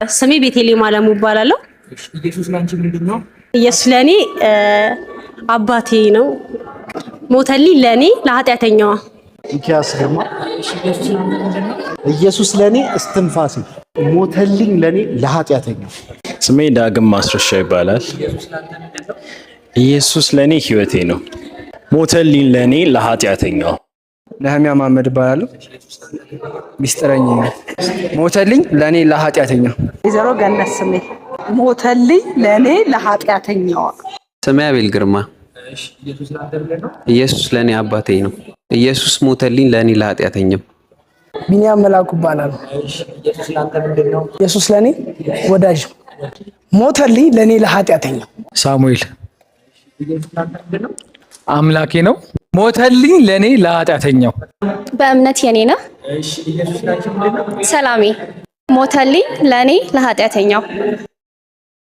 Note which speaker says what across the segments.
Speaker 1: ስሜ ቤቴሌም አለሙ እባላለሁ።
Speaker 2: ኢየሱስ ላንቺ ምንድነው?
Speaker 1: ኢየሱስ ለኔ አባቴ ነው። ሞተልኝ ለኔ ለኃጢአተኛዋ።
Speaker 3: ሚኪያስ ግርማ። ኢየሱስ ለኔ እስትንፋሴ፣ ሞተልኝ ለኔ ለኃጢአተኛው።
Speaker 4: ስሜ ዳግም ማስረሻ ይባላል። ኢየሱስ ለኔ ህይወቴ ነው። ሞተልኝ ለኔ ለኃጢአተኛው።
Speaker 2: ነህሚያ መሐመድ ይባላል። ሚስጥረኝ ሞተልኝ ለኔ ለኃጢአተኛው።
Speaker 5: ወይዘሮ ገነት ስሜ ሞተልኝ ለኔ ለኃጢአተኛዋ።
Speaker 6: ስሜ አቤል ግርማ። ኢየሱስ ለኔ አባቴ ነው። ኢየሱስ ሞተልኝ ለኔ ለኃጢአተኛው።
Speaker 7: ቢኒያም መላኩ ይባላል። ኢየሱስ ለኔ ወዳጅ፣ ሞተልኝ ለኔ ለኃጢአተኛው።
Speaker 8: ሳሙኤል አምላኬ ነው። ሞተልኝ ለኔ ለኃጢአተኛው።
Speaker 9: በእምነት የኔ ነው። ሰላሜ ሞተልኝ ለኔ ለኃጢአተኛው።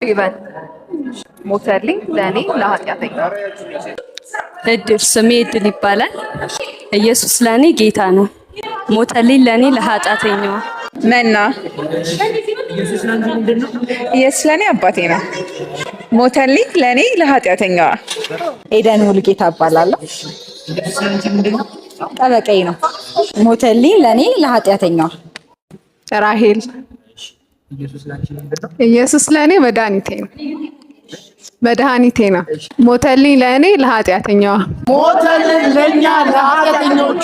Speaker 10: ይበል ሞተልኝ ለኔ ለኃጢአተኛው።
Speaker 11: እድል ስሜ እድል ይባላል። ኢየሱስ ለኔ ጌታ ነው። ሞተልኝ ለኔ ለኃጢአተኛው።
Speaker 10: መና ኢየሱስ ለኔ አባቴ ነው። ሞተልኝ ለኔ ለኃጢአተኛዋ።
Speaker 5: ኤደን ሙሉጌታ እባላለሁ። ጠበቃዬ ነው። ሞተልኝ ለኔ ለኃጢአተኛዋ።
Speaker 10: ራሄል ኢየሱስ ለኔ መድኃኒቴ ነው። ሞተልኝ ለኔ ለኃጢአተኛዋ።
Speaker 3: ሞተልኝ ለኛ ለኃጢአተኞቹ።